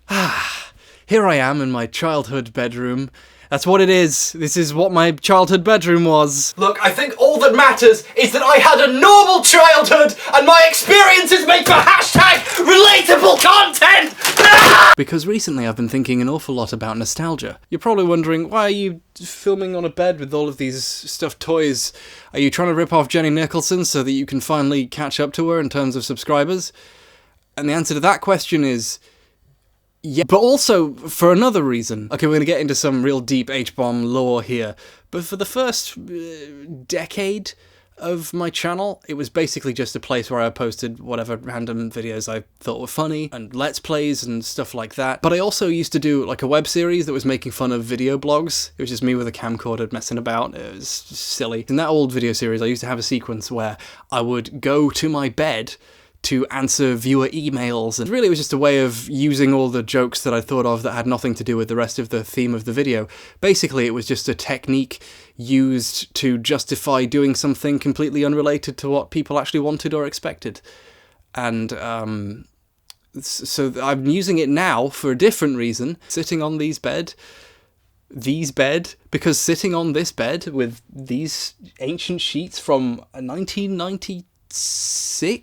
Here I am in my childhood bedroom. That's what it is. This is what my childhood bedroom was. Look, I think all that matters is that I had a normal childhood and my experiences make for hashtag relatable content! Because recently I've been thinking an awful lot about nostalgia. You're probably wondering, why are you filming on a bed with all of these stuffed toys? Are you trying to rip off Jenny Nicholson so that you can finally catch up to her in terms of subscribers? And the answer to that question is... yeah, but also for another reason. Okay, we're going to get into some real deep H-bomb lore here, but for the first decade of my channel, it was basically just a place where I posted whatever random videos I thought were funny, and Let's Plays and stuff like that. But I also used to do like a web series that was making fun of video blogs. It was just me with a camcorder messing about. It was silly. In that old video series, I used to have a sequence where I would go to my bed to answer viewer emails, and really it was just a way of using all the jokes that I thought of that had nothing to do with the rest of the theme of the video. Basically, it was just a technique used to justify doing something completely unrelated to what people actually wanted or expected. And so I'm using it now for a different reason, sitting on because sitting on this bed with these ancient sheets from 1996,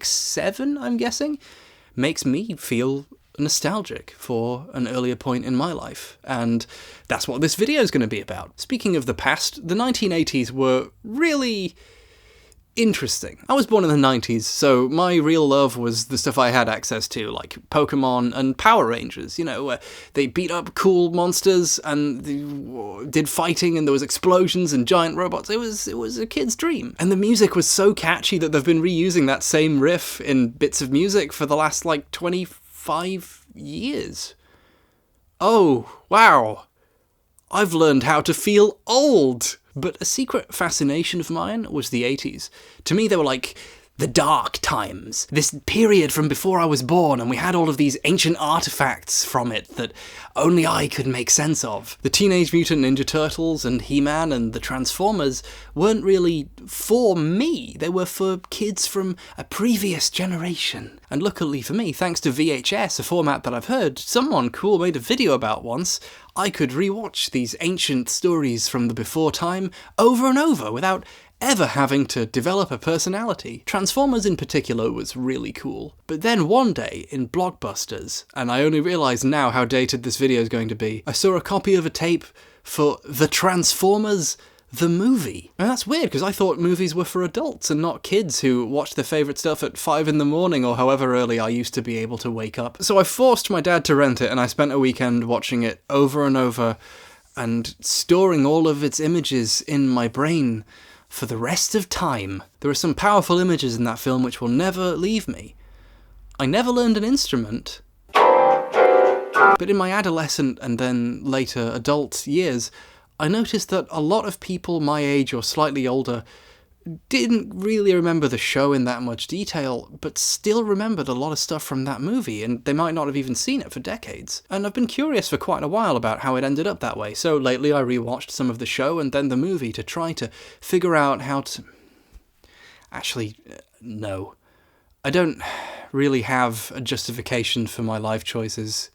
7, I'm guessing, makes me feel nostalgic for an earlier point in my life, and that's what this video is going to be about. Speaking of the past, the 1980s were really interesting. I was born in the 90s, so my real love was the stuff I had access to, like Pokemon and Power Rangers, you know, where they beat up cool monsters and they did fighting and there was explosions and giant robots. It was a kid's dream. And the music was so catchy that they've been reusing that same riff in bits of music for the last, like, 25 years. Oh, wow. I've learned how to feel old. But a secret fascination of mine was the 80s. To me, they were like the dark times. This period from before I was born, and we had all of these ancient artifacts from it that only I could make sense of. The Teenage Mutant Ninja Turtles and He-Man and the Transformers weren't really for me. They were for kids from a previous generation. And luckily for me, thanks to VHS, a format that I've heard someone cool made a video about once, I could rewatch these ancient stories from the before time over and over without ever having to develop a personality. Transformers in particular was really cool. But then one day in Blockbusters, and I only realise now how dated this video is going to be, I saw a copy of a tape for The Transformers the movie. And that's weird, because I thought movies were for adults and not kids who watched their favourite stuff at 5 in the morning or however early I used to be able to wake up. So I forced my dad to rent it, and I spent a weekend watching it over and over and storing all of its images in my brain for the rest of time. There are some powerful images in that film which will never leave me. I never learned an instrument, but in my adolescent and then later adult years, I noticed that a lot of people my age or slightly older didn't really remember the show in that much detail, but still remembered a lot of stuff from that movie, and they might not have even seen it for decades. And I've been curious for quite a while about how it ended up that way, so lately I rewatched some of the show and then the movie to try to figure out how to... Actually, no. I don't really have a justification for my life choices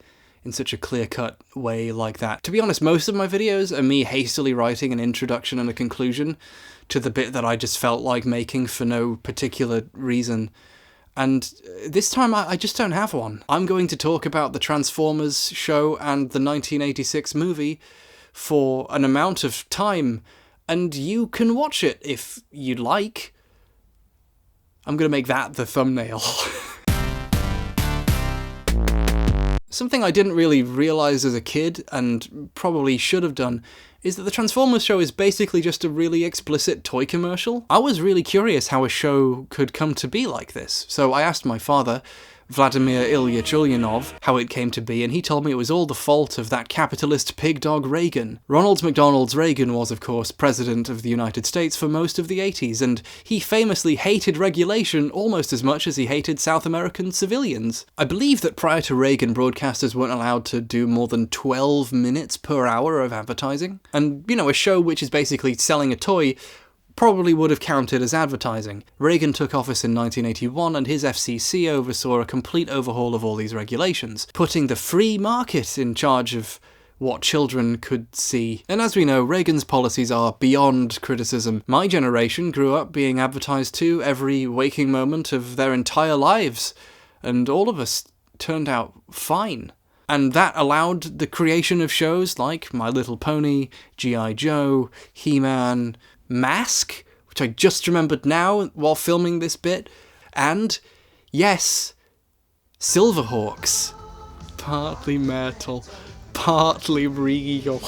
in such a clear-cut way like that. To be honest, most of my videos are me hastily writing an introduction and a conclusion to the bit that I just felt like making for no particular reason. And this time I just don't have one. I'm going to talk about the Transformers show and the 1986 movie for an amount of time, and you can watch it if you'd like. I'm gonna make that the thumbnail. Something I didn't really realise as a kid, and probably should have done, is that the Transformers show is basically just a really explicit toy commercial. I was really curious how a show could come to be like this, so I asked my father, Vladimir Ilyich Ulyanov, how it came to be, and he told me it was all the fault of that capitalist pig dog Reagan. Ronald McDonald's Reagan was, of course, President of the United States for most of the 80s, and he famously hated regulation almost as much as he hated South American civilians. I believe that prior to Reagan, broadcasters weren't allowed to do more than 12 minutes per hour of advertising. And, you know, a show which is basically selling a toy probably would have counted as advertising. Reagan took office in 1981 and his FCC oversaw a complete overhaul of all these regulations, putting the free market in charge of what children could see. And as we know, Reagan's policies are beyond criticism. My generation grew up being advertised to every waking moment of their entire lives, and all of us turned out fine. And that allowed the creation of shows like My Little Pony, G.I. Joe, He-Man, Mask, which I just remembered now while filming this bit, and, yes, Silverhawks. Partly metal, partly regal.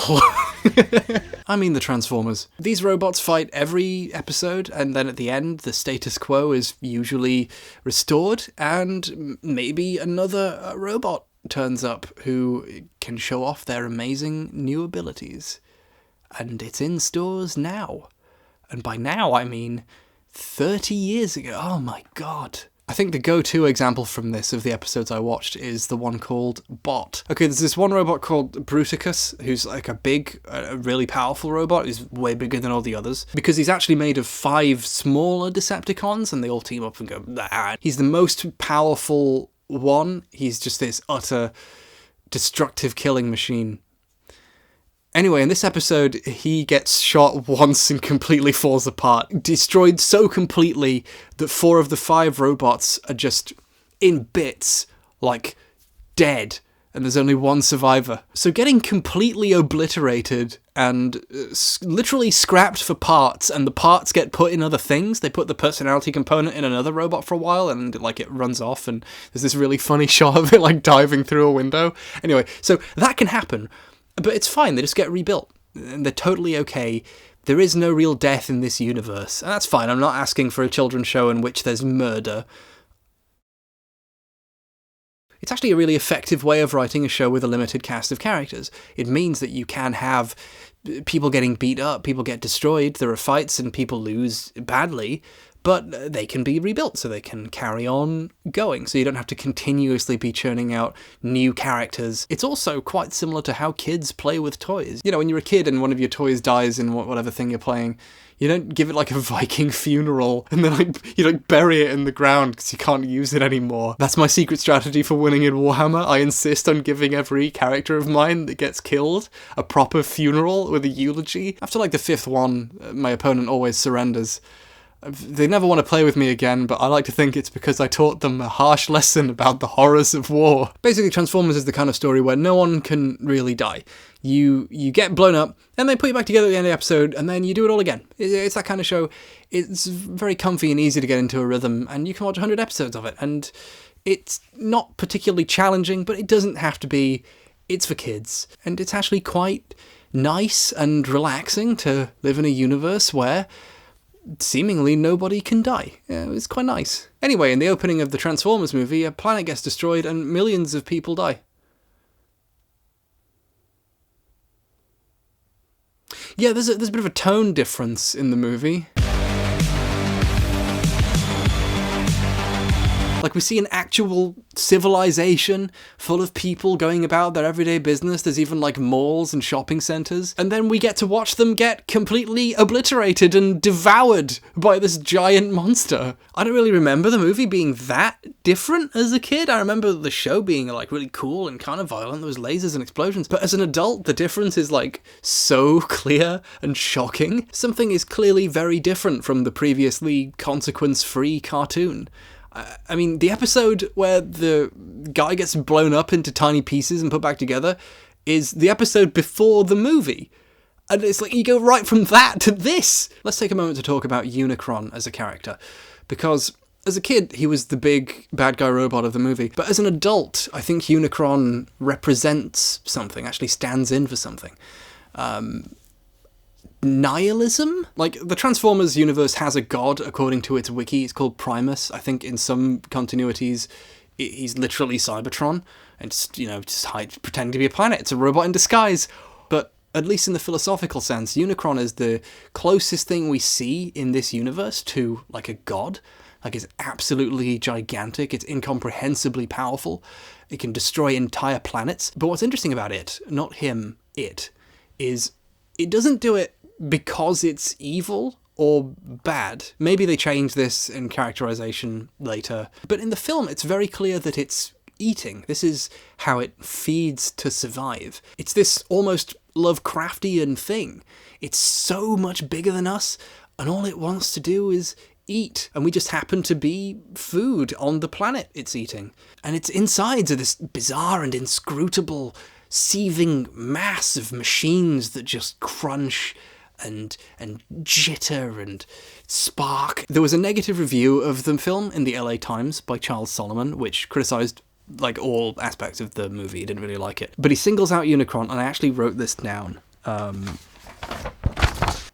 I mean the Transformers. These robots fight every episode, and then at the end, the status quo is usually restored, and maybe another robot turns up who can show off their amazing new abilities. And it's in stores now. And by now, I mean 30 years ago. Oh my god. I think the go-to example from this, of the episodes I watched, is the one called Bot. Okay, there's this one robot called Bruticus, who's like a big, really powerful robot. He's way bigger than all the others, because he's actually made of 5 smaller Decepticons, and they all team up and go, nah. He's the most powerful one. He's just this utter destructive killing machine. Anyway, in this episode, he gets shot once and completely falls apart. Destroyed so completely that 4 of the 5 robots are just in bits, like dead, and there's only one survivor. So getting completely obliterated and literally scrapped for parts, and the parts get put in other things. They put the personality component in another robot for a while, and like it runs off, and there's this really funny shot of it like diving through a window. Anyway, so that can happen. But it's fine, they just get rebuilt, and they're totally okay. There is no real death in this universe, and that's fine. I'm not asking for a children's show in which there's murder. It's actually a really effective way of writing a show with a limited cast of characters. It means that you can have people getting beat up, people get destroyed, there are fights and people lose badly, but they can be rebuilt, so they can carry on going, so you don't have to continuously be churning out new characters. It's also quite similar to how kids play with toys. You know, when you're a kid and one of your toys dies in whatever thing you're playing, you don't give it like a Viking funeral and then you bury it in the ground because you can't use it anymore. That's my secret strategy for winning in Warhammer. I insist on giving every character of mine that gets killed a proper funeral with a eulogy. After like the 5th one, my opponent always surrenders. They never want to play with me again, but I like to think it's because I taught them a harsh lesson about the horrors of war. Basically, Transformers is the kind of story where no one can really die. You get blown up, and they put you back together at the end of the episode, and then you do it all again. It's that kind of show. It's very comfy and easy to get into a rhythm, and you can watch 100 episodes of it, and it's not particularly challenging, but it doesn't have to be. It's for kids, and it's actually quite nice and relaxing to live in a universe where seemingly nobody can die. Yeah, it's quite nice. Anyway, in the opening of the Transformers movie, a planet gets destroyed and millions of people die. Yeah, there's a bit of a tone difference in the movie. Like, we see an actual civilization full of people going about their everyday business. There's even, like, malls and shopping centres. And then we get to watch them get completely obliterated and devoured by this giant monster. I don't really remember the movie being that different as a kid. I remember the show being, like, really cool and kind of violent. There was lasers and explosions. But as an adult, the difference is, like, so clear and shocking. Something is clearly very different from the previously consequence-free cartoon. I mean, the episode where the guy gets blown up into tiny pieces and put back together is the episode before the movie. And it's like, you go right from that to this. Let's take a moment to talk about Unicron as a character. Because as a kid, he was the big bad guy robot of the movie. But as an adult, I think Unicron represents something, actually stands in for something. Nihilism? Like, the Transformers universe has a god, according to its wiki. It's called Primus. I think in some continuities, he's literally Cybertron. And just pretending to be a planet. It's a robot in disguise. But at least in the philosophical sense, Unicron is the closest thing we see in this universe to, like, a god. Like, it's absolutely gigantic. It's incomprehensibly powerful. It can destroy entire planets. But what's interesting about it, not him, is it doesn't do it because it's evil or bad. Maybe they change this in characterization later, but in the film it's very clear that it's eating. This is how it feeds to survive. It's this almost Lovecraftian thing. It's so much bigger than us, and all it wants to do is eat, and we just happen to be food on the planet it's eating. And its insides are this bizarre and inscrutable, seething mass of machines that just crunch and jitter and spark. There was a negative review of the film in the LA Times by Charles Solomon, which criticised like all aspects of the movie. He didn't really like it. But he singles out Unicron, and I actually wrote this down.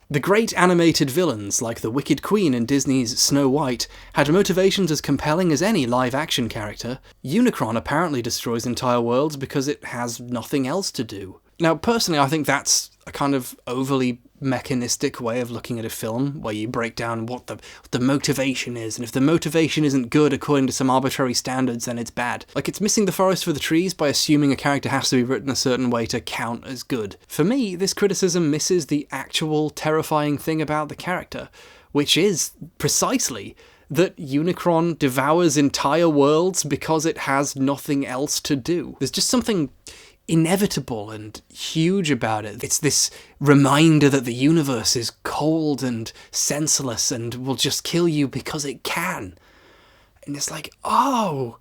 The great animated villains, like the Wicked Queen in Disney's Snow White, had motivations as compelling as any live-action character. Unicron apparently destroys entire worlds because it has nothing else to do. Now, personally, I think that's a kind of overly mechanistic way of looking at a film, where you break down what the motivation is, and if the motivation isn't good according to some arbitrary standards, then it's bad. Like, it's missing the forest for the trees by assuming a character has to be written a certain way to count as good. For me, this criticism misses the actual terrifying thing about the character, which is precisely that Unicron devours entire worlds because it has nothing else to do. There's just something inevitable and huge about it. It's this reminder that the universe is cold and senseless and will just kill you because it can. And it's like, oh,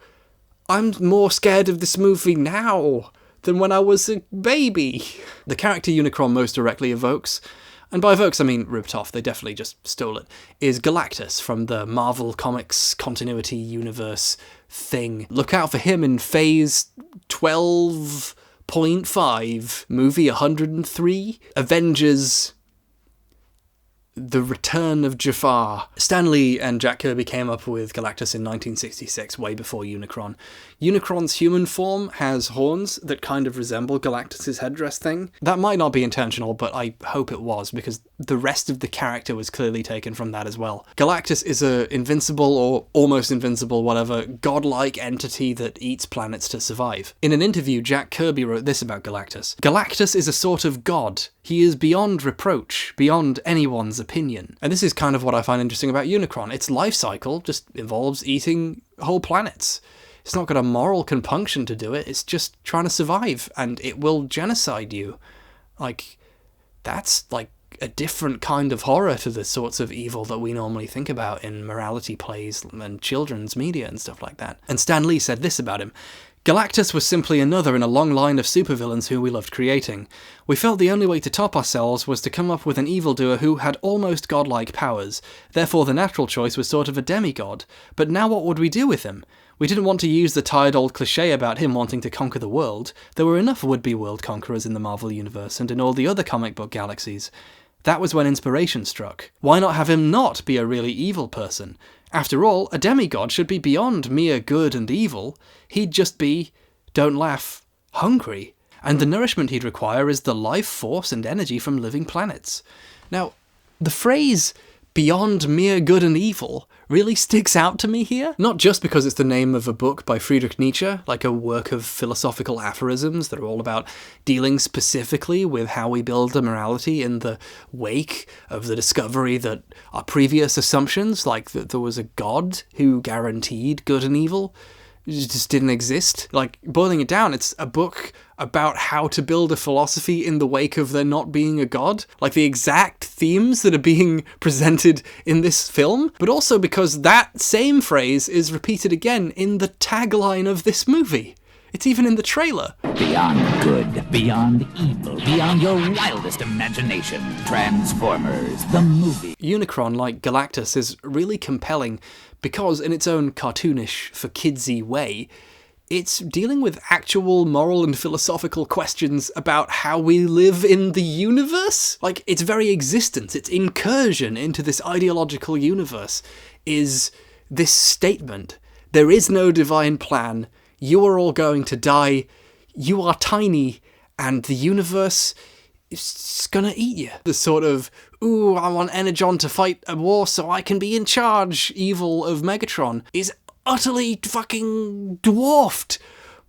I'm more scared of this movie now than when I was a baby. The character Unicron most directly evokes, and by evokes I mean ripped off, they definitely just stole it, is Galactus from the Marvel Comics continuity universe thing. Look out for him in Phase 12.5, movie 103, Avengers: The Return of Jafar. Stan Lee and Jack Kirby came up with Galactus in 1966, way before Unicron. Unicron's human form has horns that kind of resemble Galactus's headdress thing. That might not be intentional, but I hope it was, because the rest of the character was clearly taken from that as well. Galactus is a invincible, or almost invincible, whatever, godlike entity that eats planets to survive. In an interview, Jack Kirby wrote this about Galactus. Galactus is a sort of god. He is beyond reproach, beyond anyone's opinion. And this is kind of what I find interesting about Unicron. Its life cycle just involves eating whole planets. It's not got a moral compunction to do it, it's just trying to survive, and it will genocide you. Like, that's like a different kind of horror to the sorts of evil that we normally think about in morality plays and children's media and stuff like that. And Stan Lee said this about him: Galactus was simply another in a long line of supervillains who we loved creating. We felt the only way to top ourselves was to come up with an evildoer who had almost godlike powers. Therefore the natural choice was sort of a demigod. But now what would we do with him? We didn't want to use the tired old cliché about him wanting to conquer the world. There were enough would-be world conquerors in the Marvel Universe and in all the other comic book galaxies. That was when inspiration struck. Why not have him not be a really evil person? After all, a demigod should be beyond mere good and evil. He'd just be, don't laugh, hungry. And the nourishment he'd require is the life force and energy from living planets. Now, the phrase beyond mere good and evil really sticks out to me here. Not just because it's the name of a book by Friedrich Nietzsche, like a work of philosophical aphorisms that are all about dealing specifically with how we build a morality in the wake of the discovery that our previous assumptions, like that there was a god who guaranteed good and evil, just didn't exist. Like, boiling it down, it's a book about how to build a philosophy in the wake of there not being a god. Like, the exact themes that are being presented in this film, but also because that same phrase is repeated again in the tagline of this movie. It's even in the trailer. Beyond good, beyond evil, beyond your wildest imagination. Transformers, the movie. Unicron, like Galactus, is really compelling because, in its own cartoonish, for kidsy way, it's dealing with actual moral and philosophical questions about how we live in the universe. Like, its very existence, its incursion into this ideological universe is this statement: there is no divine plan, you are all going to die, you are tiny, and the universe is gonna eat you. The sort of, ooh, I want Energon to fight a war so I can be in charge evil of Megatron is utterly fucking dwarfed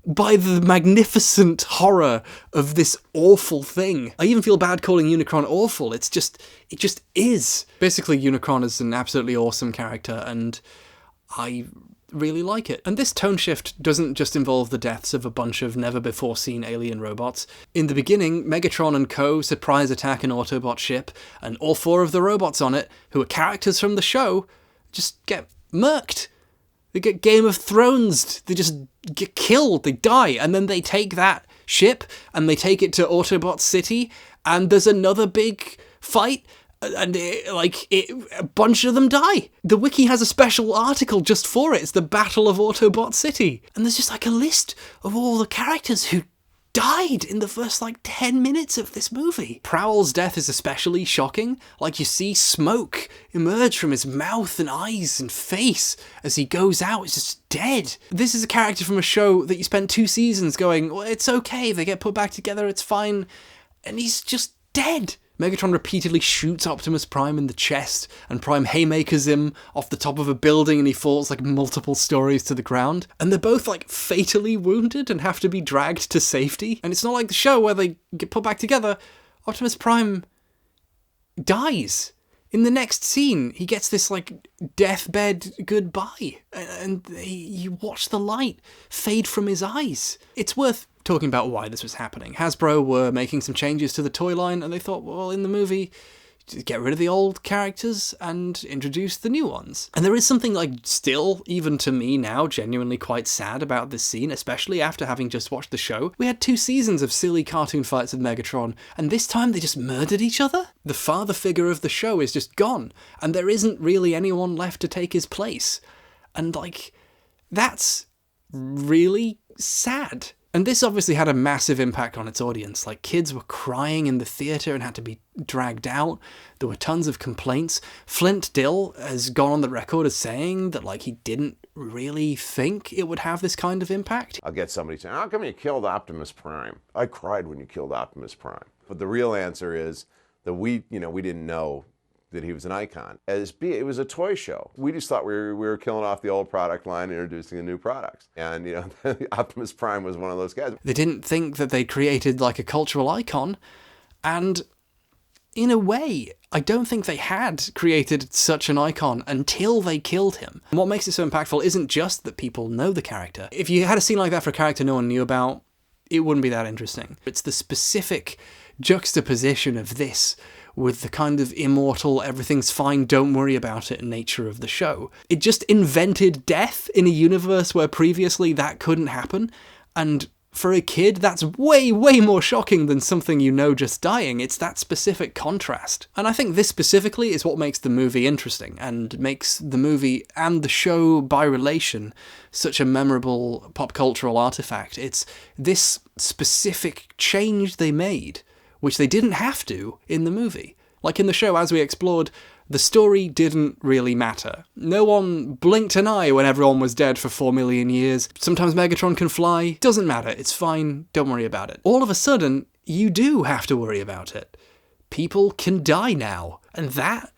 by the magnificent horror of this awful thing. I even feel bad calling Unicron awful. It just is. Basically, Unicron is an absolutely awesome character, and I really like it. And this tone shift doesn't just involve the deaths of a bunch of never-before-seen alien robots. In the beginning, Megatron and co. surprise attack an Autobot ship, and all 4 of the robots on it, who are characters from the show, just get murked. They get Game of Thrones. They just get killed. They die. And then they take that ship and they take it to Autobot City, and there's another big fight. And a bunch of them die. The wiki has a special article just for it. It's the Battle of Autobot City. And there's just like a list of all the characters who died in the first 10 minutes of this movie. Prowl's death is especially shocking. You see smoke emerge from his mouth and eyes and face as he goes out. It's just dead. This is a character from a show that you spent 2 seasons going, well, it's okay, they get put back together, it's fine. And he's just dead. Megatron repeatedly shoots Optimus Prime in the chest, and Prime haymakers him off the top of a building, and he falls multiple stories to the ground. And they're both fatally wounded and have to be dragged to safety. And it's not like the show where they get put back together. Optimus Prime dies. In the next scene, he gets this deathbed goodbye, and you watch the light fade from his eyes. It's worth talking about why this was happening. Hasbro were making some changes to the toy line, and they thought, well, in the movie, get rid of the old characters and introduce the new ones. And there is something still, even to me now, genuinely quite sad about this scene, especially after having just watched the show. We had 2 seasons of silly cartoon fights with Megatron, and this time they just murdered each other? The father figure of the show is just gone, and there isn't really anyone left to take his place. And that's really sad. And this obviously had a massive impact on its audience. Kids were crying in the theatre and had to be dragged out. There were tons of complaints. Flint Dill has gone on the record as saying that he didn't really think it would have this kind of impact. I'll get somebody saying, how come you killed Optimus Prime? I cried when you killed Optimus Prime. But the real answer is that we didn't know that he was an icon. It was a toy show. We just thought we were killing off the old product line and introducing the new products. And, Optimus Prime was one of those guys. They didn't think that they created a cultural icon. And in a way, I don't think they had created such an icon until they killed him. And what makes it so impactful isn't just that people know the character. If you had a scene like that for a character no one knew about, it wouldn't be that interesting. It's the specific juxtaposition of this with the kind of immortal, everything's fine, don't worry about it nature of the show. It just invented death in a universe where previously that couldn't happen, and for a kid, that's way, way more shocking than something just dying. It's that specific contrast. And I think this specifically is what makes the movie interesting, and makes the movie and the show, by relation, such a memorable pop cultural artifact. It's this specific change they made, which they didn't have to in the movie. In the show, as we explored, the story didn't really matter. No one blinked an eye when everyone was dead for 4 million years. Sometimes Megatron can fly. Doesn't matter. It's fine. Don't worry about it. All of a sudden, you do have to worry about it. People can die now. And that,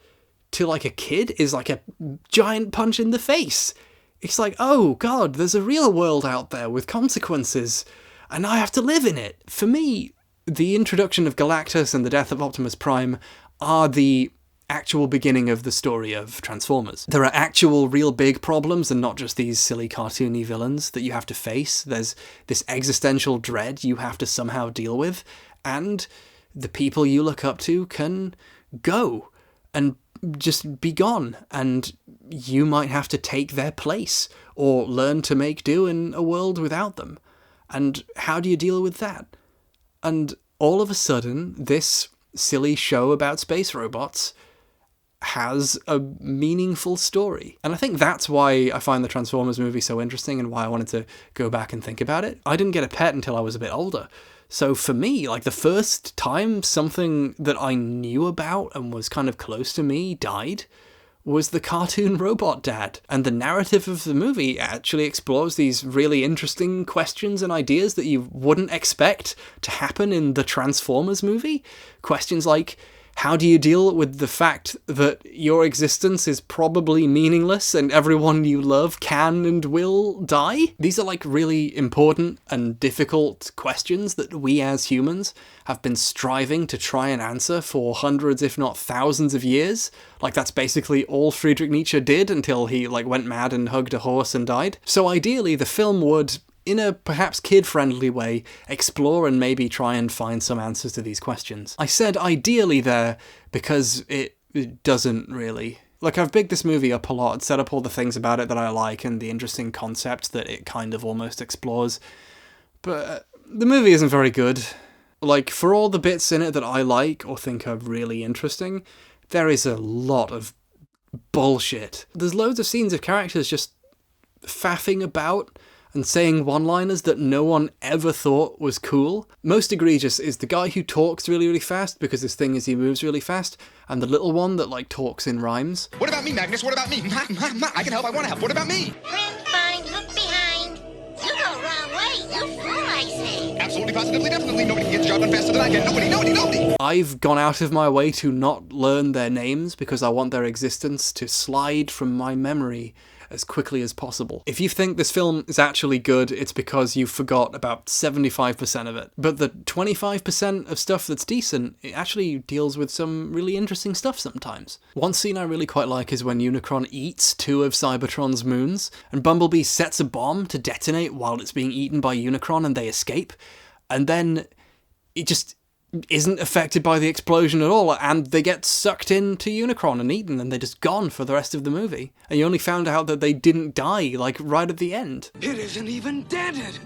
to a kid, is a giant punch in the face. It's oh God, there's a real world out there with consequences, and I have to live in it. For me, the introduction of Galactus and the death of Optimus Prime are the actual beginning of the story of Transformers. There are actual real big problems and not just these silly cartoony villains that you have to face. There's this existential dread you have to somehow deal with, and the people you look up to can go and just be gone, and you might have to take their place or learn to make do in a world without them. And how do you deal with that? And all of a sudden, this silly show about space robots has a meaningful story. And I think that's why I find the Transformers movie so interesting and why I wanted to go back and think about it. I didn't get a pet until I was a bit older. So for me, the first time something that I knew about and was kind of close to me died was the cartoon robot dad. And the narrative of the movie actually explores these really interesting questions and ideas that you wouldn't expect to happen in the Transformers movie. Questions like, How do you deal with the fact that your existence is probably meaningless and everyone you love can and will die? These are like really important and difficult questions that we as humans have been striving to try and answer for hundreds, if not thousands of years. Like, that's basically all Friedrich Nietzsche did until he like went mad and hugged a horse and died. So ideally, the film would, in a perhaps kid-friendly way, explore and maybe try and find some answers to these questions. I said ideally there because it doesn't really. Like, I've bigged this movie up a lot, set up all the things about it that I like and the interesting concepts that it kind of almost explores, but the movie isn't very good. Like, for all the bits in it that I like or think are really interesting, there is a lot of bullshit. There's loads of scenes of characters just faffing about and saying one-liners that no one ever thought was cool. Most egregious is the guy who talks really, really fast, because his thing is he moves really fast, and the little one that, like, talks in rhymes. What about me, Magnus? What about me? I can help, I want to help. What about me? Friend, fine, look behind. You go wrong way, you fool, I say. Absolutely, positively, definitely. Nobody can get the job done faster than I can. Nobody. I've gone out of my way to not learn their names because I want their existence to slide from my memory as quickly as possible. If you think this film is actually good, it's because you forgot about 75% of it. But the 25% of stuff that's decent, it actually deals with some really interesting stuff sometimes. One scene I really quite like is when Unicron eats 2 of Cybertron's moons, and Bumblebee sets a bomb to detonate while it's being eaten by Unicron and they escape, and then it just isn't affected by the explosion at all, and they get sucked into Unicron and eaten, and they're just gone for the rest of the movie. And you only found out that they didn't die, like, right at the end. It isn't even dented!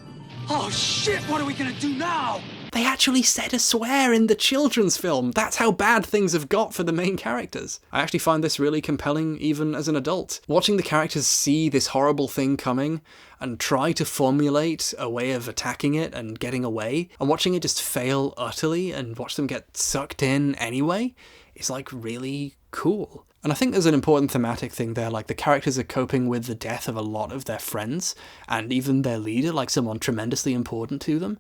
Oh shit, what are we gonna do now? They actually said a swear in the children's film. That's how bad things have got for the main characters. I actually find this really compelling even as an adult. Watching the characters see this horrible thing coming and try to formulate a way of attacking it and getting away, and watching it just fail utterly and watch them get sucked in anyway, is like really cool. And I think there's an important thematic thing there, like the characters are coping with the death of a lot of their friends, and even their leader, like someone tremendously important to them.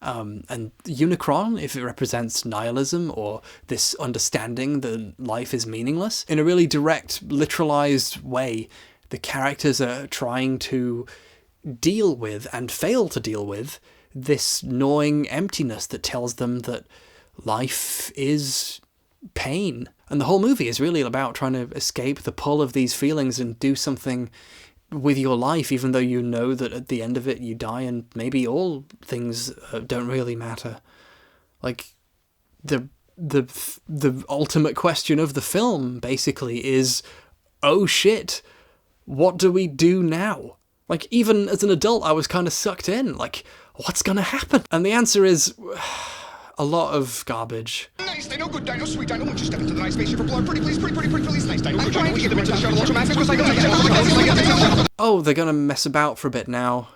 And Unicron, if it represents nihilism or this understanding that life is meaningless, in a really direct, literalized way, the characters are trying to deal with and fail to deal with this gnawing emptiness that tells them that life is pain. And the whole movie is really about trying to escape the pull of these feelings and do something with your life, even though you know that at the end of it you die and maybe all things don't really matter. Like, the ultimate question of the film basically is, oh shit, what do we do now? Like, even as an adult I was kind of sucked in, like, what's gonna happen? And the answer is a lot of garbage. Nice dino, good dino, sweet dino. Won't you step into the nice spaceship for blood? Pretty please, pretty please. Nice dino, good dino. We get them into the shuttle, ultra max, because I Oh, they're gonna mess about for a bit now.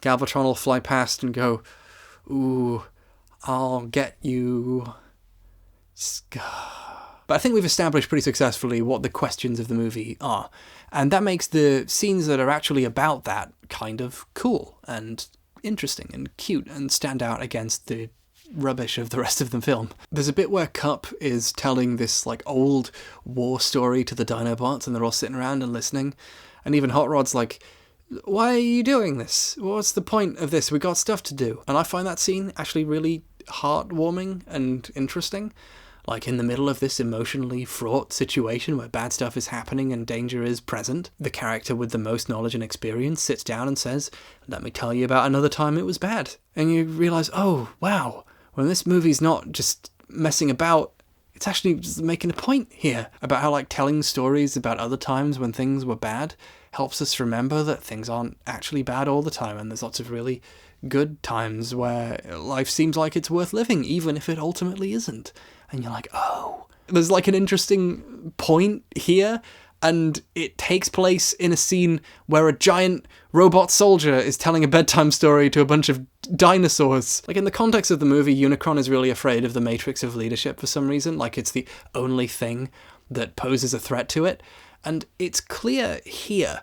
Galvatron will fly past and go, ooh, I'll get you. But I think we've established pretty successfully what the questions of the movie are. And that makes the scenes that are actually about that kind of cool and interesting and cute and stand out against the rubbish of the rest of the film. There's a bit where Cup is telling this like old war story to the Dinobots and they're all sitting around and listening, and even Hot Rod's like, why are you doing this? What's the point of this? We got stuff to do. And I find that scene actually really heartwarming and interesting. Like, in the middle of this emotionally fraught situation where bad stuff is happening and danger is present, the character with the most knowledge and experience sits down and says, let me tell you about another time it was bad. And you realise, oh, wow, when this movie's not just messing about, it's actually just making a point here about how, like, telling stories about other times when things were bad helps us remember that things aren't actually bad all the time, and there's lots of really good times where life seems like it's worth living, even if it ultimately isn't. And you're like, oh, there's like an interesting point here, and it takes place in a scene where a giant robot soldier is telling a bedtime story to a bunch of dinosaurs. Like, in the context of the movie, Unicron is really afraid of the matrix of leadership for some reason, like it's the only thing that poses a threat to it. And it's clear here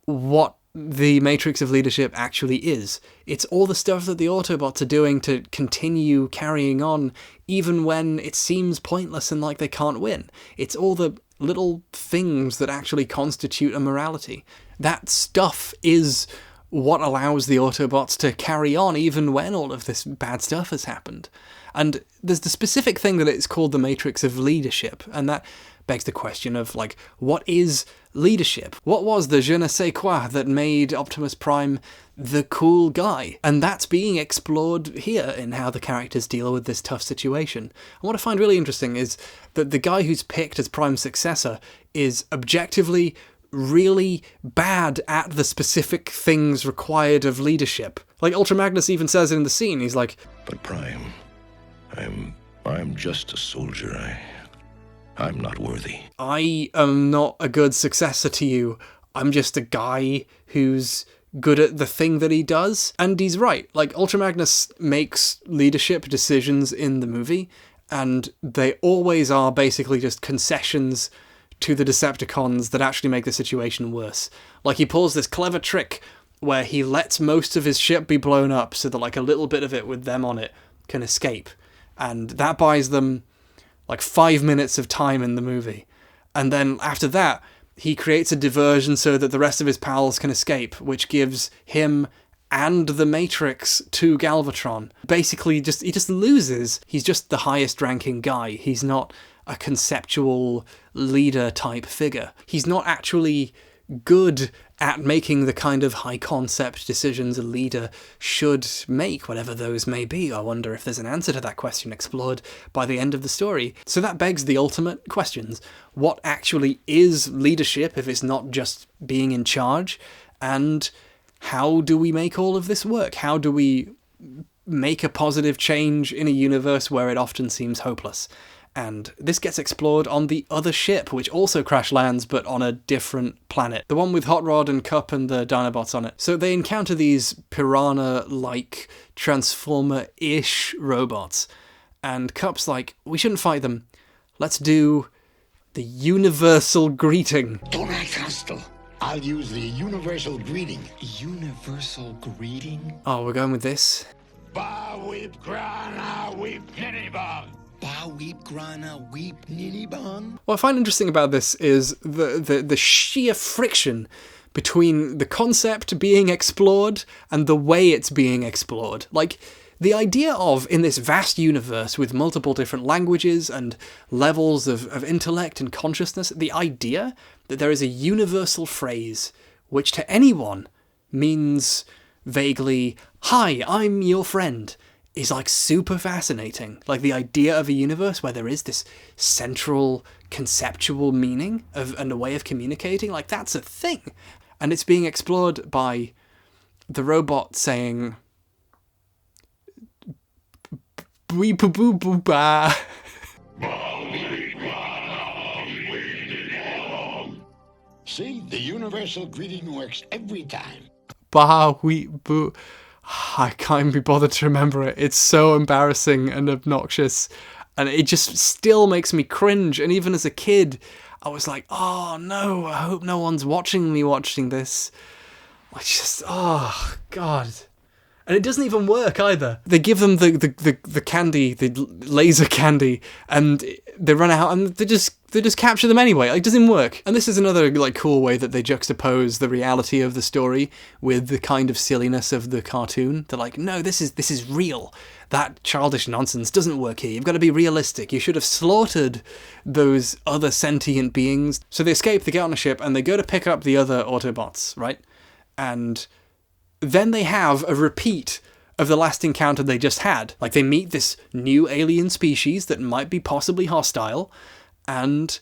what the matrix of leadership actually is. It's all the stuff that the Autobots are doing to continue carrying on, even when it seems pointless and like they can't win. It's all the little things that actually constitute a morality. That stuff is what allows the Autobots to carry on even when all of this bad stuff has happened. And there's the specific thing that it's called the matrix of leadership, and that begs the question of, like, what is leadership? What was the je ne sais quoi that made Optimus Prime the cool guy? And that's being explored here in how the characters deal with this tough situation. And what I find really interesting is that the guy who's picked as Prime's successor is objectively really bad at the specific things required of leadership. Like, Ultra Magnus even says it in the scene, he's like, "But Prime, I'm just a soldier. I'm not worthy. I am not a good successor to you. I'm just a guy who's good at the thing that he does." And he's right. Like, Ultra Magnus makes leadership decisions in the movie, and they always are basically just concessions to the Decepticons that actually make the situation worse. Like, he pulls this clever trick where he lets most of his ship be blown up so that, like, a little bit of it with them on it can escape. And that buys them, like, 5 minutes of time in the movie. And then after that, he creates a diversion so that the rest of his pals can escape, which gives him and the Matrix to Galvatron. Basically, he just loses. He's just the highest ranking guy. He's not a conceptual leader type figure. He's not actually good at making the kind of high concept decisions a leader should make, whatever those may be. I wonder if there's an answer to that question explored by the end of the story. So that begs the ultimate questions. What actually is leadership if it's not just being in charge? And how do we make all of this work? How do we make a positive change in a universe where it often seems hopeless? And this gets explored on the other ship, which also crash lands, but on a different planet. The one with Hot Rod and Cup and the Dinobots on it. So they encounter these piranha-like, Transformer-ish robots. And Cup's like, we shouldn't fight them. Let's do the universal greeting. Don't act hostile. I'll use the universal greeting. Universal greeting? Oh, we're going with this. Bah-weep-Graaaaagnah, weep, nitty bong. Bah-weep-Graaaaagnah, weep, nitty bong. What I find interesting about this is the sheer friction between the concept being explored and the way it's being explored. Like, the idea of, in this vast universe with multiple different languages and levels of intellect and consciousness, the idea that there is a universal phrase which to anyone means vaguely, "Hi, I'm your friend," is, like, super fascinating. Like, the idea of a universe where there is this central conceptual meaning and a way of communicating, like, that's a thing. And it's being explored by the robot saying, "Boo-boo-boo-boo-ba." See, the universal greeting works every time. Bah-weep-boo. I can't even be bothered to remember it. It's so embarrassing and obnoxious, and it just still makes me cringe. And even as a kid, I was like, oh no, I hope no one's watching me watching this. I just, oh god. And it doesn't even work either. They give them the candy, the laser candy, and they run out, and they just capture them anyway. Like, it doesn't work. And this is another, like, cool way that they juxtapose the reality of the story with the kind of silliness of the cartoon. They're like, no, this is real. That childish nonsense doesn't work here. You've got to be realistic. You should have slaughtered those other sentient beings. So they escape, they get on a ship, and they go to pick up the other Autobots, right? And then they have a repeat of the last encounter they just had. Like, they meet this new alien species that might be possibly hostile, and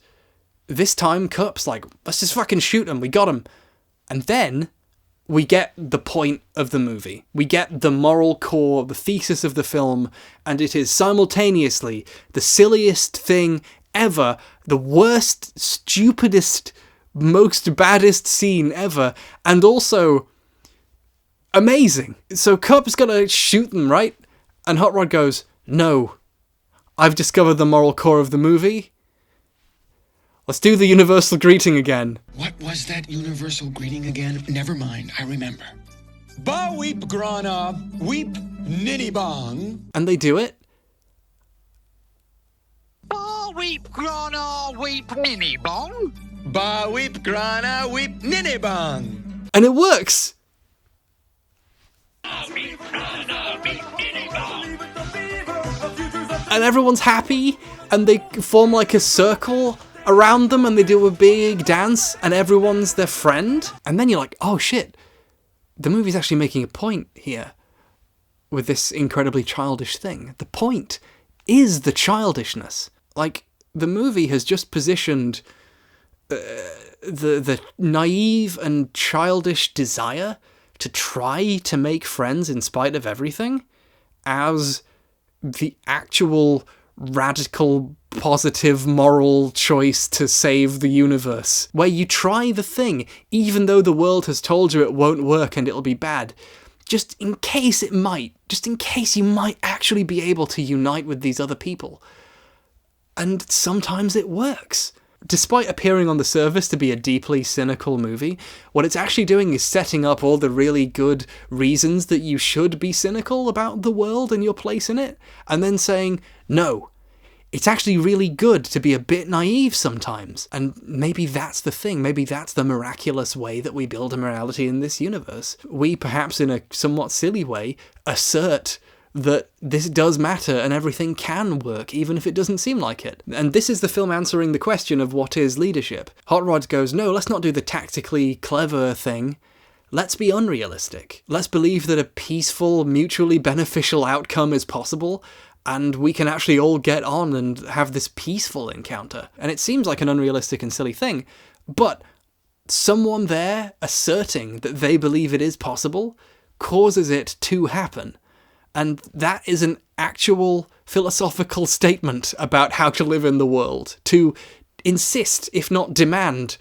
this time Cup's like, let's just fucking shoot them, we got them. And then we get the point of the movie. We get the moral core, the thesis of the film, and it is simultaneously the silliest thing ever, the worst, stupidest, most baddest scene ever, and also amazing. So Cup's gonna shoot them, right? And Hot Rod goes, no, I've discovered the moral core of the movie. Let's do the universal greeting again. What was that universal greeting again? Never mind, I remember. Bah-weep-Graaaaagnah, wheep nitty bong. And they do it. Bah-weep-Graaaaagnah, wheep mini bong. Bah-weep-Graaaaagnah, wheep nitty bong. And it works! And everyone's happy, and they form like a circle around them, and they do a big dance, and everyone's their friend. And then you're like, oh shit, the movie's actually making a point here with this incredibly childish thing. The point is the childishness. Like, the movie has just positioned the naive and childish desire to try to make friends in spite of everything as the actual radical, positive, moral choice to save the universe, where you try the thing, even though the world has told you it won't work and it'll be bad, just in case it might, just in case you might actually be able to unite with these other people. And sometimes it works. Despite appearing on the surface to be a deeply cynical movie, what it's actually doing is setting up all the really good reasons that you should be cynical about the world and your place in it, and then saying, no, it's actually really good to be a bit naive sometimes. And maybe that's the thing, maybe that's the miraculous way that we build a morality in this universe. We, perhaps in a somewhat silly way, assert that this does matter and everything can work, even if it doesn't seem like it. And this is the film answering the question of what is leadership. Hot Rod goes, no, let's not do the tactically clever thing. Let's be unrealistic. Let's believe that a peaceful, mutually beneficial outcome is possible, and we can actually all get on and have this peaceful encounter. And it seems like an unrealistic and silly thing, but someone there asserting that they believe it is possible causes it to happen. And that is an actual philosophical statement about how to live in the world. To insist, if not demand,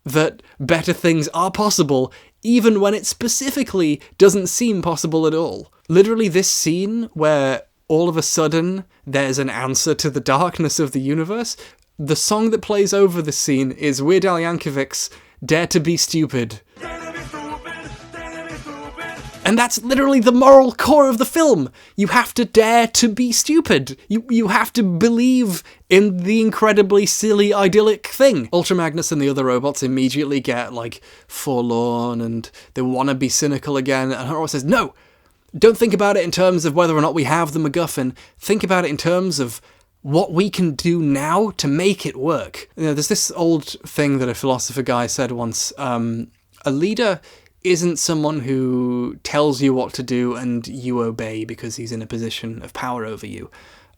that better things are possible, even when it specifically doesn't seem possible at all. Literally this scene where all of a sudden there's an answer to the darkness of the universe, the song that plays over the scene is Weird Al Yankovic's Dare to Be Stupid. And that's literally the moral core of the film. You have to dare to be stupid. You have to believe in the incredibly silly, idyllic thing. Ultra Magnus and the other robots immediately get, like, forlorn and they want to be cynical again. And Hot Rod says, no, don't think about it in terms of whether or not we have the MacGuffin. Think about it in terms of what we can do now to make it work. You know, there's this old thing that a philosopher guy said once. A leader isn't someone who tells you what to do and you obey because he's in a position of power over you.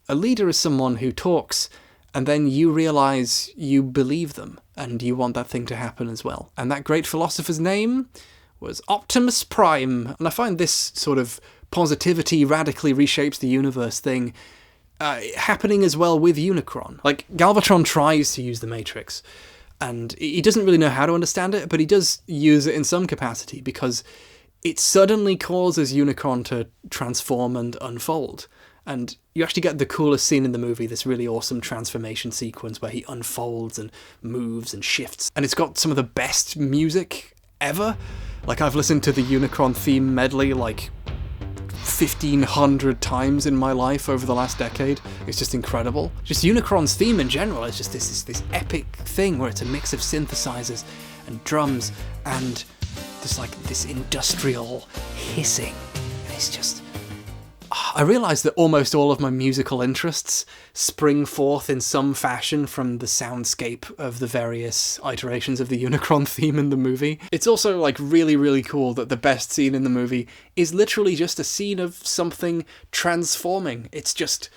A leader is someone who talks and then you realise you believe them and you want that thing to happen as well. And that great philosopher's name was Optimus Prime. And I find this sort of positivity radically reshapes the universe thing happening as well with Unicron. Like, Galvatron tries to use the Matrix, and he doesn't really know how to understand it, but he does use it in some capacity because it suddenly causes Unicron to transform and unfold. And you actually get the coolest scene in the movie, this really awesome transformation sequence where he unfolds and moves and shifts. And it's got some of the best music ever. Like, I've listened to the Unicron theme medley like 1,500 times in my life over the last decade. It's just incredible. Just Unicron's theme in general is just this epic thing where it's a mix of synthesizers and drums and this industrial hissing. And it's just... I realise that almost all of my musical interests spring forth in some fashion from the soundscape of the various iterations of the Unicron theme in the movie. It's also, like, really, really cool that the best scene in the movie is literally just a scene of something transforming. It's just...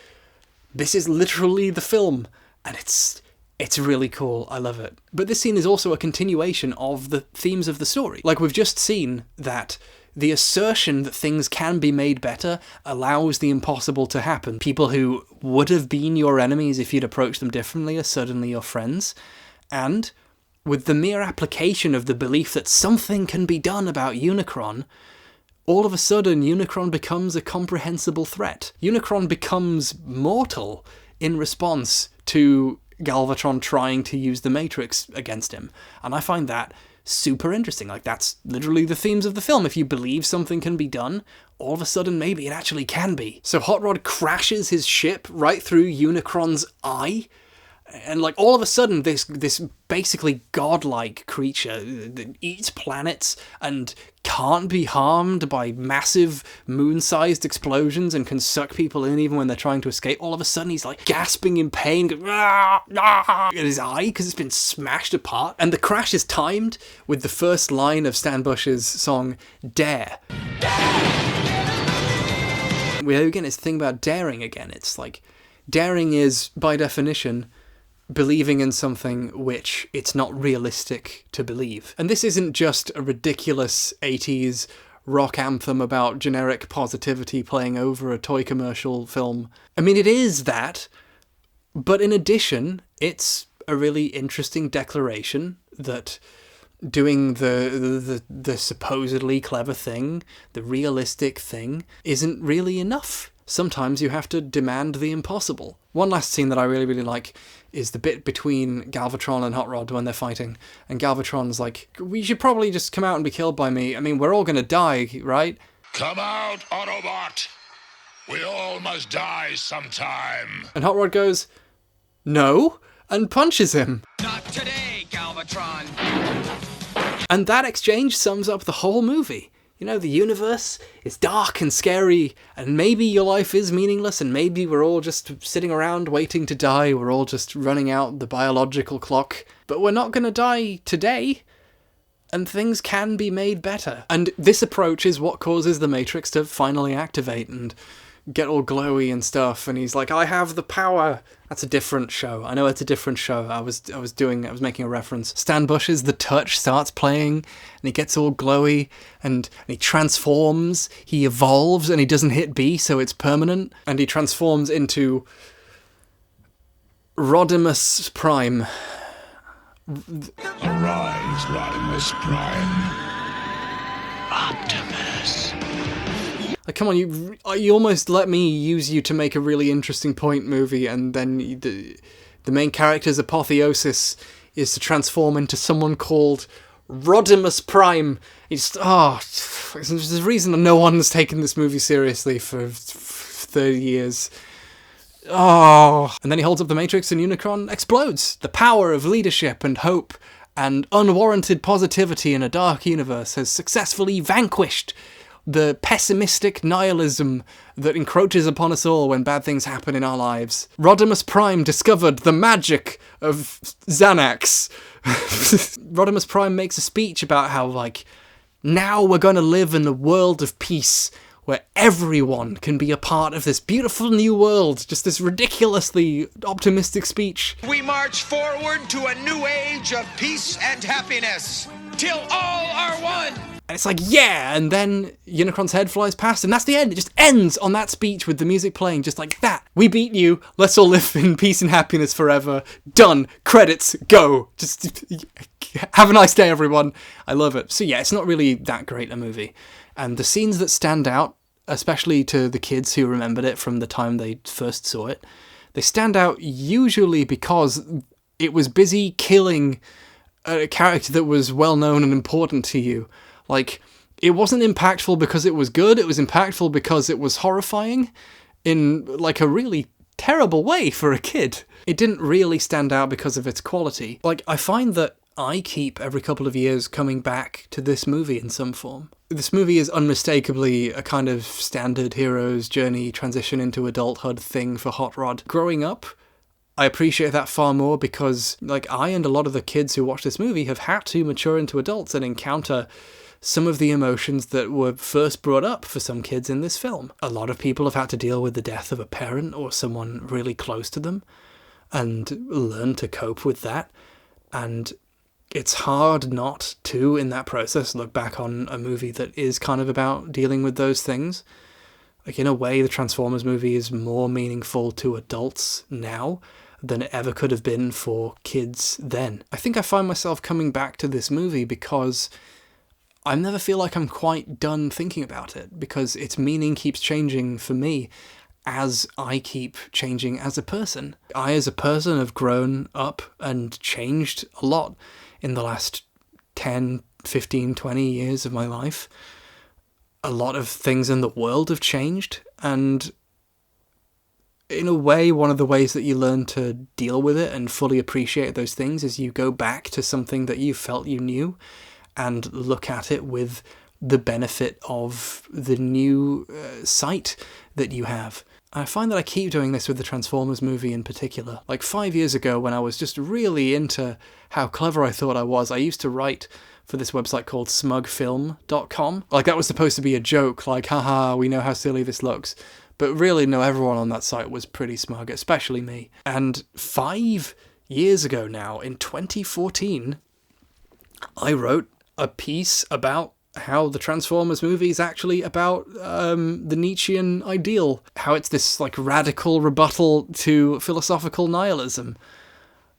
this is literally the film, and it's really cool. I love it. But this scene is also a continuation of the themes of the story. Like, we've just seen that the assertion that things can be made better allows the impossible to happen. People who would have been your enemies if you'd approached them differently are suddenly your friends. And with the mere application of the belief that something can be done about Unicron, all of a sudden Unicron becomes a comprehensible threat. Unicron becomes mortal in response to Galvatron trying to use the Matrix against him. And I find that super interesting. Like, that's literally the themes of the film. If you believe something can be done, all of a sudden maybe it actually can be. So Hot Rod crashes his ship right through Unicron's eye, and like all of a sudden this basically godlike creature that eats planets and can't be harmed by massive moon-sized explosions and can suck people in even when they're trying to escape, all of a sudden he's like gasping in pain at his eye because it's been smashed apart. And the crash is timed with the first line of Stan Bush's song Dare. Again, it's the thing about daring again. It's like, daring is, by definition, believing in something which it's not realistic to believe. And this isn't just a ridiculous 80s rock anthem about generic positivity playing over a toy commercial film. I mean, it is that, but in addition, it's a really interesting declaration that doing the supposedly clever thing, the realistic thing, isn't really enough. Sometimes you have to demand the impossible. One last scene that I really, really like is the bit between Galvatron and Hot Rod when they're fighting. And Galvatron's like, we should probably just come out and be killed by me. I mean, we're all gonna die, right? Come out, Autobot! We all must die sometime. And Hot Rod goes, no, and punches him. Not today, Galvatron. And that exchange sums up the whole movie. You know, the universe is dark and scary, and maybe your life is meaningless, and maybe we're all just sitting around waiting to die, we're all just running out the biological clock, but we're not gonna die today, and things can be made better. And this approach is what causes the Matrix to finally activate and get all glowy and stuff, and he's like, I have the power. That's a different show. I know it's a different show. I was making a reference. Stan Bush's The Touch starts playing, and he gets all glowy, and he transforms, he evolves, and he doesn't hit B, so it's permanent, and he transforms into Rodimus Prime. Arise, Rodimus Prime. Optimus. Like, come on, you almost let me use you to make a really interesting point, movie, and then the main character's apotheosis is to transform into someone called Rodimus Prime. There's a reason no one's taken this movie seriously for 30 years. Oh. And then he holds up the Matrix and Unicron explodes. The power of leadership and hope and unwarranted positivity in a dark universe has successfully vanquished the pessimistic nihilism that encroaches upon us all when bad things happen in our lives. Rodimus Prime discovered the magic of Xanax. Rodimus Prime makes a speech about how, like, now we're going to live in a world of peace where everyone can be a part of this beautiful new world. Just this ridiculously optimistic speech. We march forward to a new age of peace and happiness, till all are one. And it's like, yeah, and then Unicron's head flies past, and that's the end. It just ends on that speech with the music playing, just like that. We beat you, let's all live in peace and happiness forever. Done. Credits, go. Just have a nice day, everyone. I love it. So yeah, it's not really that great a movie. And the scenes that stand out, especially to the kids who remembered it from the time they first saw it, they stand out usually because it was busy killing a character that was well known and important to you. Like, it wasn't impactful because it was good, it was impactful because it was horrifying in, like, a really terrible way for a kid. It didn't really stand out because of its quality. Like, I find that I keep, every couple of years, coming back to this movie in some form. This movie is unmistakably a kind of standard hero's journey, transition into adulthood thing for Hot Rod. Growing up, I appreciate that far more because, like, I and a lot of the kids who watch this movie have had to mature into adults and encounter some of the emotions that were first brought up for some kids in this film. A lot of people have had to deal with the death of a parent or someone really close to them and learn to cope with that. And it's hard not to, in that process, look back on a movie that is kind of about dealing with those things. Like, in a way, the Transformers movie is more meaningful to adults now than it ever could have been for kids then. I think I find myself coming back to this movie because I never feel like I'm quite done thinking about it, because its meaning keeps changing for me. as I keep changing as a person. I, as a person, have grown up and changed a lot in the last 10, 15, 20 years of my life. A lot of things in the world have changed, and in a way, one of the ways that you learn to deal with it and fully appreciate those things is you go back to something that you felt you knew and look at it with the benefit of the new sight that you have. I find that I keep doing this with the Transformers movie in particular. Like 5 years ago, when I was just really into how clever I thought I was, I used to write for this website called smugfilm.com. Like, that was supposed to be a joke, like, haha, we know how silly this looks. But really, no, everyone on that site was pretty smug, especially me. And 5 years ago now, in 2014, I wrote a piece about how the Transformers movie is actually about the Nietzschean ideal. How it's this, like, radical rebuttal to philosophical nihilism.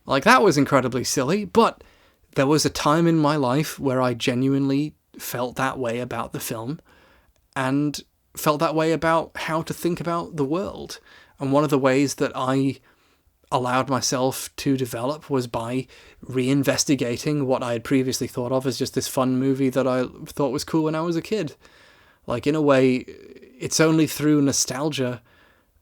Like, that was incredibly silly, but there was a time in my life where I genuinely felt that way about the film, and felt that way about how to think about the world. And one of the ways that I allowed myself to develop was by reinvestigating what I had previously thought of as just this fun movie that I thought was cool when I was a kid. Like, in a way, it's only through nostalgia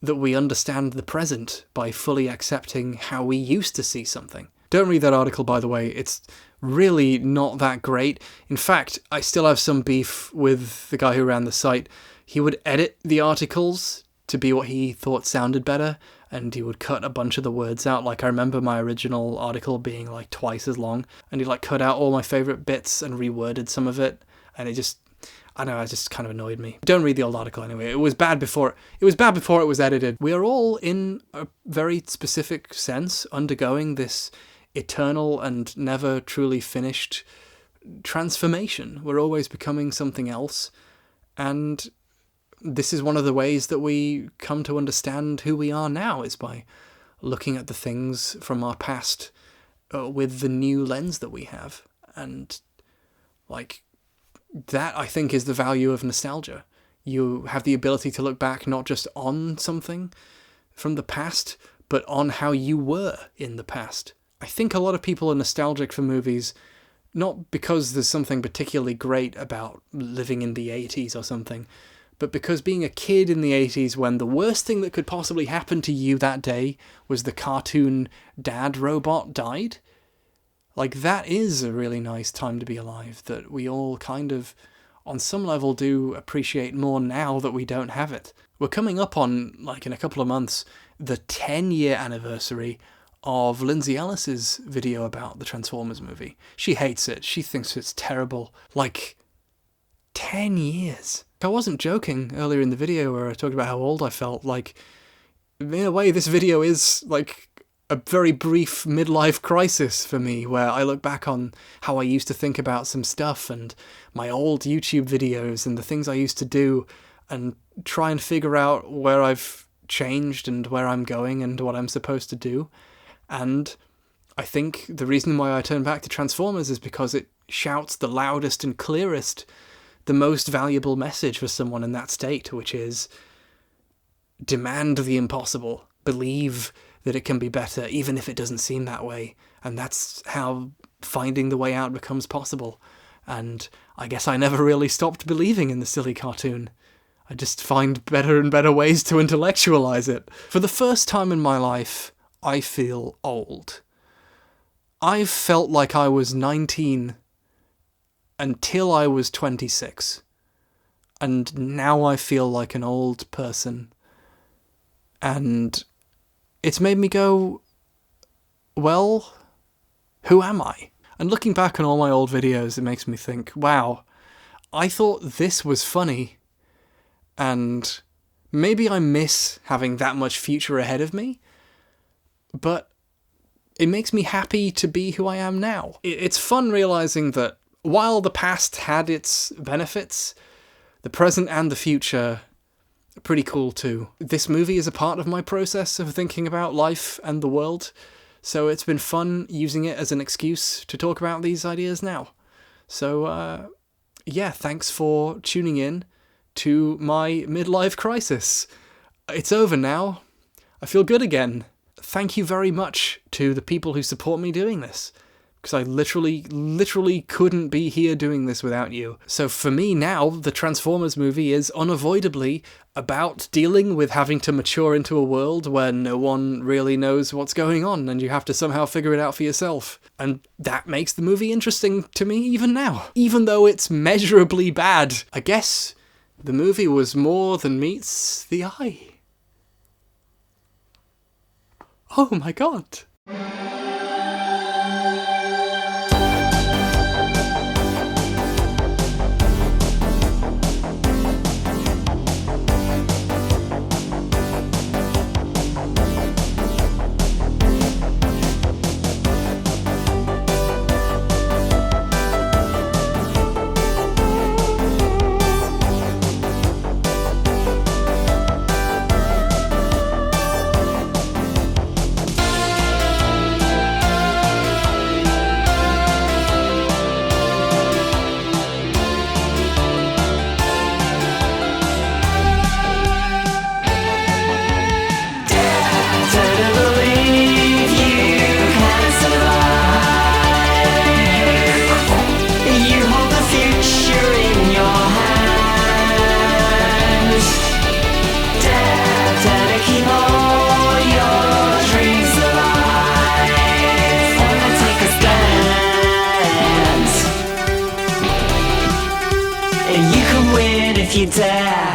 that we understand the present, by fully accepting how we used to see something. Don't read that article, by the way. It's really not that great. In fact, I still have some beef with the guy who ran the site. He would edit the articles to be what he thought sounded better, and he would cut a bunch of the words out. Like, I remember my original article being like twice as long, and he like cut out all my favourite bits and reworded some of it, and it just kind of annoyed me. Don't read the old article anyway. It was bad before it was edited. We are all, in a very specific sense, undergoing this eternal and never truly finished transformation. We're always becoming something else, and this is one of the ways that we come to understand who we are now, is by looking at the things from our past with the new lens that we have. And, like, that, I think, is the value of nostalgia. You have the ability to look back not just on something from the past, but on how you were in the past. I think a lot of people are nostalgic for movies, not because there's something particularly great about living in the 80s or something, but because being a kid in the 80s, when the worst thing that could possibly happen to you that day was the cartoon dad robot died, like, that is a really nice time to be alive, that we all kind of, on some level, do appreciate more now that we don't have it. We're coming up on, like, in a couple of months, the 10-year anniversary of Lindsay Ellis's video about the Transformers movie. She hates it. She thinks it's terrible. Like, 10 years. I wasn't joking earlier in the video where I talked about how old I felt. Like, in a way, this video is, like, a very brief midlife crisis for me, where I look back on how I used to think about some stuff and my old YouTube videos and the things I used to do, and try and figure out where I've changed and where I'm going and what I'm supposed to do. And I think the reason why I turn back to Transformers is because it shouts the loudest and clearest the most valuable message for someone in that state, which is demand the impossible, believe that it can be better, even if it doesn't seem that way. And that's how finding the way out becomes possible. And I guess I never really stopped believing in the silly cartoon. I just find better and better ways to intellectualize it. For the first time in my life, I feel old. I've felt like I was 19 until I was 26. And now I feel like an old person. And it's made me go, well, who am I? And looking back on all my old videos, it makes me think, wow, I thought this was funny. And maybe I miss having that much future ahead of me, but it makes me happy to be who I am now. It's fun realizing that while the past had its benefits, the present and the future are pretty cool too. This movie is a part of my process of thinking about life and the world, so it's been fun using it as an excuse to talk about these ideas now. So, yeah, thanks for tuning in to my midlife crisis. it's over now. I feel good again. Thank you very much to the people who support me doing this, because I literally couldn't be here doing this without you. So for me now, the Transformers movie is unavoidably about dealing with having to mature into a world where no one really knows what's going on, and you have to somehow figure it out for yourself. And that makes the movie interesting to me even now, even though it's measurably bad. I guess the movie was more than meets the eye. Oh my god. You dare.